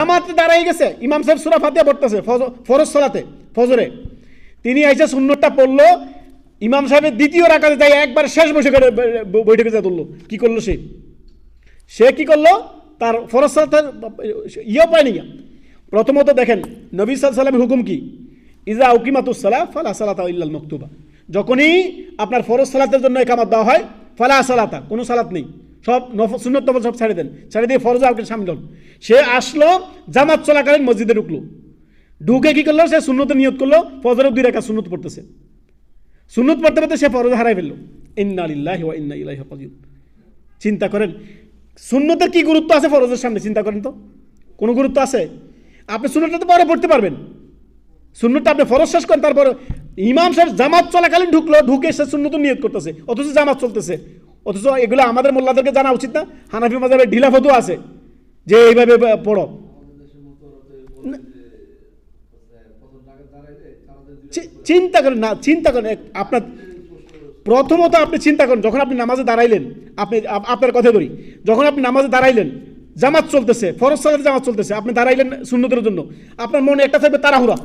জামাতে দাঁড়াই গেছে, ইমাম সাহেব সূরা ফাতিহা পড়তেছে ফরজ সালাতে ফজরে, তিনি আইসা সুন্নতটা পড়লো, ইমাম সাহেবের দ্বিতীয় রাকাতে যাই একবার শেষ বৈঠকে যা তুললো, কি করলো সে কি করলো, তার ফরজ সালাতের ইয়েও পায়নি। প্রথমত দেখেন নবী সাল্লাল্লাহু আলাইহি ওয়াসাল্লামের হুকুম কি, ইজা উকিমাতুস সালাহ ফালা সালাতা ইল্লাল মাকতুবা, যখনই আপনার ফরজ সালাতের জন্য ইকামত দেওয়া হয় ফালা সালাতা, কোনো সালাত নেই, সব সুন্নত নফল সব ছেড়ে দেন, ছেড়ে দিয়ে ফরজ আগে সামিল হন। সে আসলো জামাত চলাকালীন মসজিদে ঢুকে কি করলো, সে সুন্নতের নিয়ত করলো, ফজরের 2 রাকাত সুন্নত পড়তেছে, সুন্নত পড়তে পড়তে সে ফরজ হারাই ফেললো। ইন্না লিল্লাহি ওয়া ইন্না ইলাইহি রাজিউন। চিন্তা করেন সুন্নতের কি গুরুত্ব আছে ফরজের সামনে, চিন্তা করেন তো, কোনো গুরুত্ব আছে? আপনি সুন্নতটা তো পরে পড়তে পারবেন, সুন্নতটা আপনি ফরজ শেষ করেন, তারপর ইমাম সাহেব জামাত চলাকালীন ঢুকে সে সুন্নত নিয়ত করতেছে, অথচ জামাত চলতেছে। অথচ এগুলো আমাদের মোল্লাদেরকে জানা উচিত না? হানাফি মাযহাবের ঢিলা ফতোয়া আছে যে এইভাবে পড়ো। চিন্তা করেন না, চিন্তা করেন আপনার, প্রথমত আপনি চিন্তা করেন, যখন আপনি নামাজে দাঁড়াইলেন, আপনি আপনার কথা ধরি, যখন আপনি নামাজে দাঁড়াইলেন, জামাত চলতেছে, ফরজ সালাতে জামাত চলতেছে, আপনি দাঁড়াইলেন সুন্নতের জন্য, আপনার মনে একটা থাকবে তাড়াহুড়া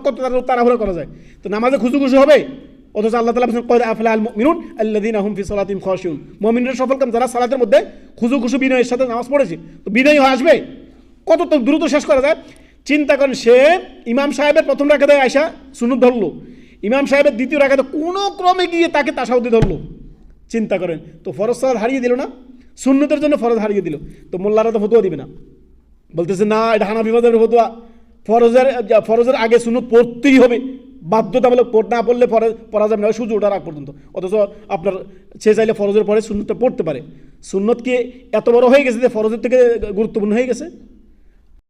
কত তাড়াহুড়া করা যায়, তো নামাজে খুশু হবে? অথচ আল্লাহ তাআলা বলেন ক্বাদ আফলাহাল মুমিনুন আল্লাযীনা হুম ফি সালাতিহিম খাশিউন, মুমিনরা সফলকাম যারা সালাতের মধ্যে খুশু বিনয়ের সাথে নামাজ পড়েছে, তো বিনয়ী হয়ে আসবে, কত তো দ্রুত শেষ করা যায়। চিন্তা করেন সে ইমাম সাহেবের প্রথম রাকাতে আয়সা সুন্নত ধরলো, ইমাম সাহেবের দ্বিতীয় রাকাতে কোনো ক্রমে গিয়ে তাকে তাশাহুদে ধরলো, চিন্তা করেন, তো ফরজ সালাত হারিয়ে দিল না, সুন্নতের জন্য ফরজ হারিয়ে দিল। তো মোল্লারা তো ফতোয়া দিবে না, বলতেছে না এটা হানাফি মাযহাবের ফতোয়া, ফরজের আগে সুন্নত পড়তেই হবে, বাধ্যতামূলক, না পড়লে পড়া যাবে না সূর্য ওঠার আগ পর্যন্ত। অথচ আপনার সে চাইলে ফরজের পরে সুন্নতটা পড়তে পারে। সুন্নত কি এত বড় হয়ে গেছে যে ফরজের থেকে গুরুত্বপূর্ণ হয়ে গেছে?